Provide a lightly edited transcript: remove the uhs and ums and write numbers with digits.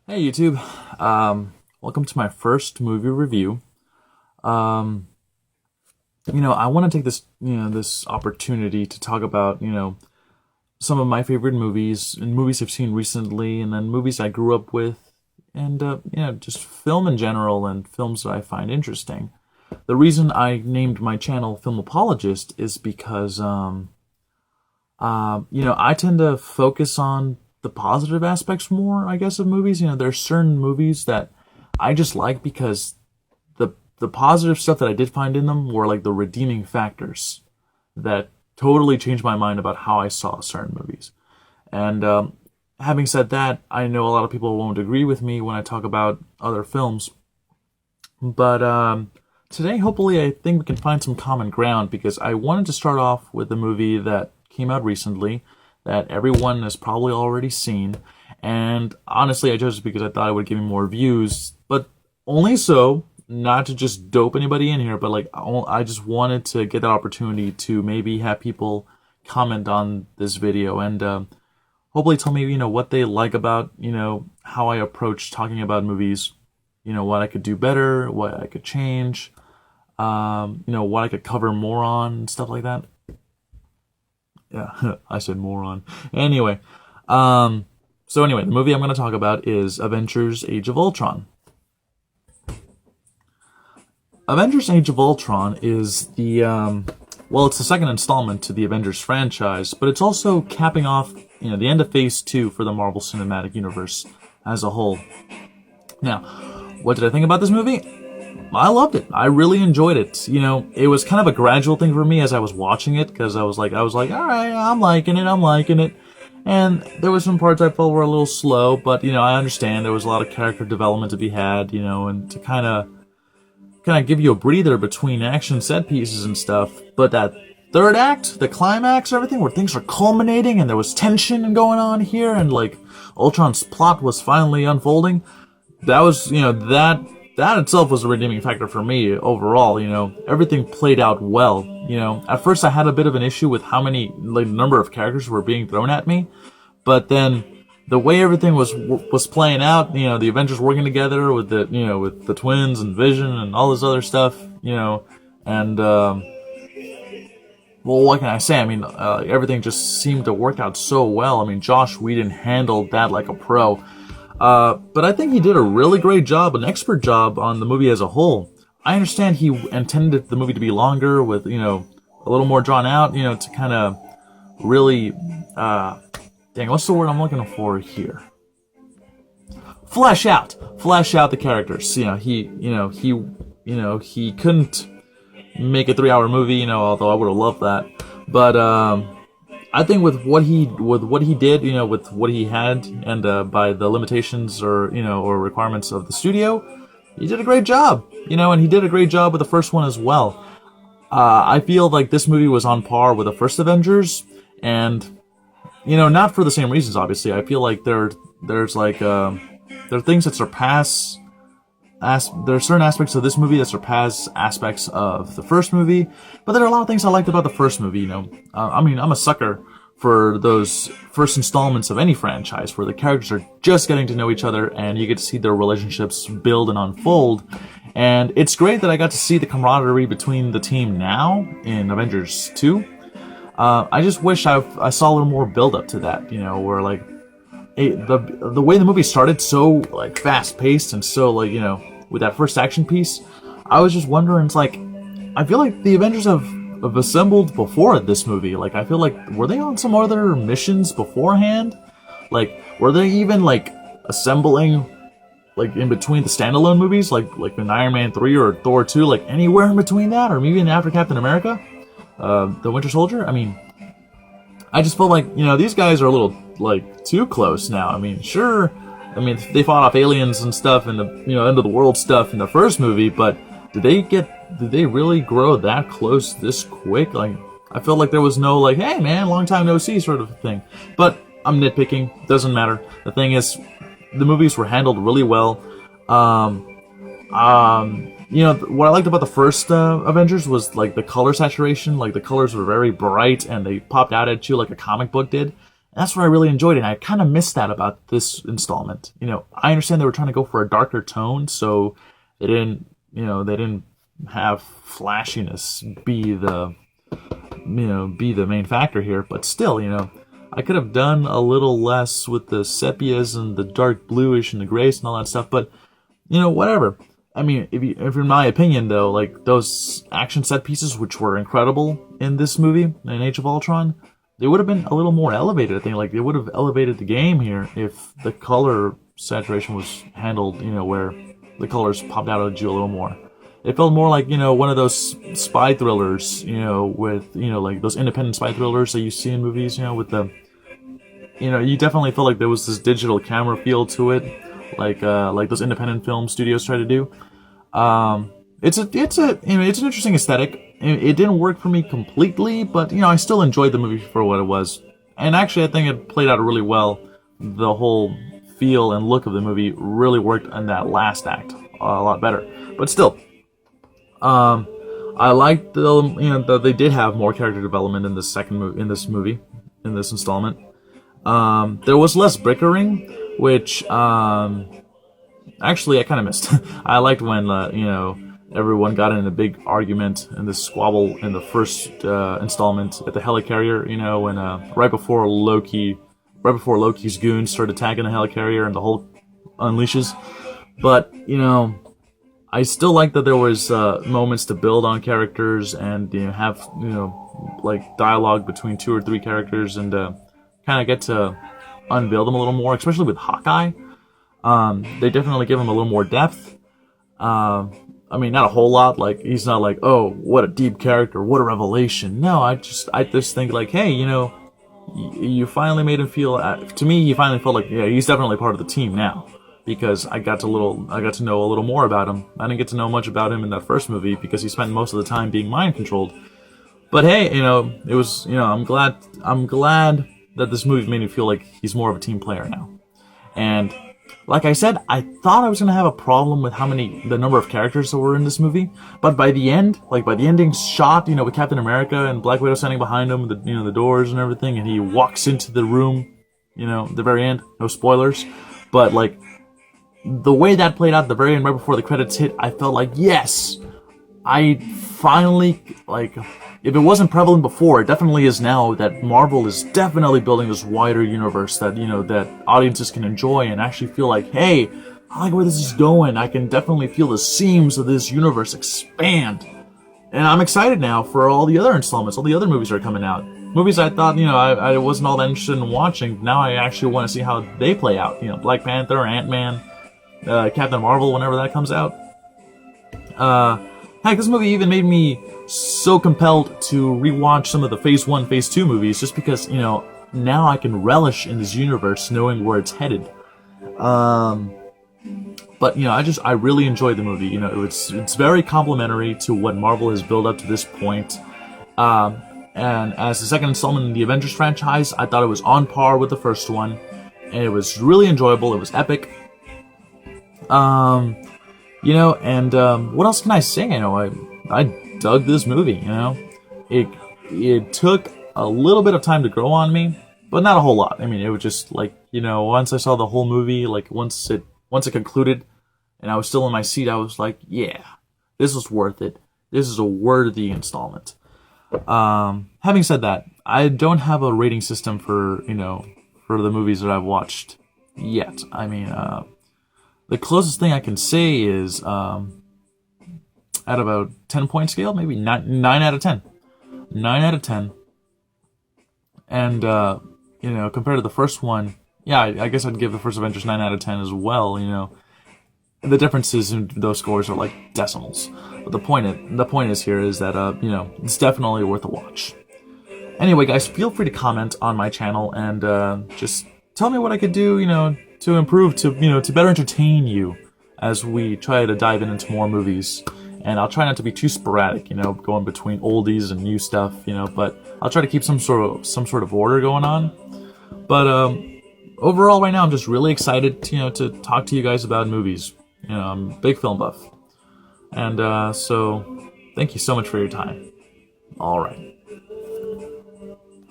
Hey YouTube, welcome to my first movie review. Um, I want to take this opportunity to talk about, some of my favorite movies and movies I've seen recently, and then movies I grew up with, and just film in general and films that I find interesting. The reason I named my channel Film Apologist is because, I tend to focus on the positive aspects more, I guess, of movies. There's certain movies that I just like because the positive stuff that I did find in them were like the redeeming factors that totally changed my mind about how I saw certain movies. And having said that, I know a lot of people won't agree with me when I talk about other films, but today, hopefully, I think we can find some common ground because I wanted to start off with a movie that came out recently that everyone has probably already seen. And honestly, I chose it because I thought it would give me more views, but only so, not to just dope anybody in here, but like I just wanted to get that opportunity to maybe have people comment on this video and hopefully tell me, what they like about, how I approach talking about movies, what I could do better, what I could change, what I could cover more on, stuff like that. Yeah, I said moron. Anyway, the movie I'm going to talk about is Avengers: Age of Ultron. Avengers: Age of Ultron is it's the second installment to the Avengers franchise, but it's also capping off, the end of Phase 2 for the Marvel Cinematic Universe as a whole. Now, what did I think about this movie? I loved it. I really enjoyed it. It was kind of a gradual thing for me as I was watching it, because I was like, all right, I'm liking it. And there was some parts I felt were a little slow, but, I understand there was a lot of character development to be had, and to kind of give you a breather between action set pieces and stuff. But that third act, the climax, everything, where things are culminating and there was tension going on here, and like Ultron's plot was finally unfolding, that was, that itself was a redeeming factor for me overall. Everything played out well. At first I had a bit of an issue with how many, number of characters were being thrown at me, but then the way everything was playing out, the Avengers working together with the twins and Vision and all this other stuff, and what can I say? Everything just seemed to work out so well. Josh Whedon handled that like a pro. But I think he did a really great job, an expert job on the movie as a whole. I understand he intended the movie to be longer with, a little more drawn out, to kind of really, what's the word I'm looking for here? Flesh out the characters. He couldn't make a 3-hour movie, although I would have loved that. But, I think with what he did, with what he had, and by the limitations or requirements of the studio, he did a great job. And he did a great job with the first one as well. I feel like this movie was on par with the first Avengers, and not for the same reasons. Obviously, I feel like there are things that surpass. There are certain aspects of this movie that surpass aspects of the first movie, but there are a lot of things I liked about the first movie. I'm a sucker for those first installments of any franchise where the characters are just getting to know each other and you get to see their relationships build and unfold. And it's great that I got to see the camaraderie between the team now in Avengers 2. I just wish I saw a little more build up to that, where like the way the movie started so like fast paced and so with that first action piece, I was just wondering, it's like, I feel like the Avengers have assembled before this movie. Like, I feel like, were they on some other missions beforehand? Like, were they even like assembling like in between the standalone movies, like in Iron Man 3 or Thor 2, like anywhere in between that, or maybe after Captain America, the Winter Soldier? I just felt like, these guys are a little like too close now. Sure, they fought off aliens and stuff and the end of the world stuff in the first movie, but did they really grow that close this quick? Like, I felt like there was no like, hey man, long time no see sort of thing. But I'm nitpicking, doesn't matter. The thing is, the movies were handled really well. What I liked about the first Avengers was like the color saturation. Like, the colors were very bright and they popped out at you like a comic book did. That's what I really enjoyed, and I kind of missed that about this installment. I understand they were trying to go for a darker tone, so they didn't have flashiness be the main factor here. But still, I could have done a little less with the sepias and the dark bluish and the grays and all that stuff. But whatever. I mean, if in my opinion though, like those action set pieces, which were incredible in this movie, in Age of Ultron, they would have been a little more elevated. I think like they would have elevated the game here if the color saturation was handled, where the colors popped out at you a little more. It felt more like, one of those spy thrillers, with, like those independent spy thrillers that you see in movies, with the, you definitely felt like there was this digital camera feel to it, like those independent film studios try to do. It's an interesting aesthetic. It didn't work for me completely, but I still enjoyed the movie for what it was. And actually, I think it played out really well. The whole feel and look of the movie really worked in that last act a lot better. But still, I liked that they did have more character development in this in this installment. There was less bickering, which actually I kind of missed. I liked when everyone got in a big argument and this squabble in the first installment at the helicarrier. When right before Loki's goons started attacking the helicarrier and the Hulk unleashes. But I still like that there was moments to build on characters and have like dialogue between 2 or 3 characters and kind of get to unveil them a little more, especially with Hawkeye. They definitely give him a little more depth. I mean, not a whole lot. Like, he's not like, oh, what a deep character, what a revelation. No, I just think like, hey, you finally made him feel. To me, he finally felt like, yeah, he's definitely part of the team now, because I got to know a little more about him. I didn't get to know much about him in that first movie because he spent most of the time being mind controlled. But hey, it was, I'm glad that this movie made me feel like he's more of a team player now. And like I said, I thought I was going to have a problem with the number of characters that were in this movie. But by the end, by the ending shot, with Captain America and Black Widow standing behind him, the doors and everything, and he walks into the room, the very end, no spoilers. But like, the way that played out at the very end, right before the credits hit, I felt like, yes, I finally, like, if it wasn't prevalent before, it definitely is now, that Marvel is definitely building this wider universe that, that audiences can enjoy and actually feel like, hey, I like where this is going. I can definitely feel the seams of this universe expand. And I'm excited now for all the other installments, all the other movies that are coming out. Movies I thought, I wasn't all that interested in watching. Now I actually want to see how they play out. Black Panther, Ant-Man, Captain Marvel, whenever that comes out. Heck, this movie even made me so compelled to rewatch some of the Phase 1, Phase 2 movies, just because, now I can relish in this universe knowing where it's headed. But, I really enjoyed the movie. It's very complimentary to what Marvel has built up to this point. And as the second installment in the Avengers franchise, I thought it was on par with the first one. And it was really enjoyable. It was epic. What else can I say? I dug this movie, It took a little bit of time to grow on me, but not a whole lot. I mean, it was just like, once I saw the whole movie, like once it concluded and I was still in my seat, I was like, yeah, this was worth it. This is a worthy installment. Having said that, I don't have a rating system for the movies that I've watched yet. I mean, the closest thing I can say is, at about 10-point scale, maybe 9 out of 10. 9 out of 10. And, compared to the first one, yeah, I guess I'd give the first Avengers 9 out of 10 as well, The differences in those scores are like decimals. But the point is here is that, it's definitely worth a watch. Anyway, guys, feel free to comment on my channel and, just tell me what I could do, to improve, to better entertain you as we try to dive into more movies. And I'll try not to be too sporadic, going between oldies and new stuff, but I'll try to keep some sort of order going on. But overall, right now, I'm just really excited, to talk to you guys about movies. I'm a big film buff. And so, thank you so much for your time. All right.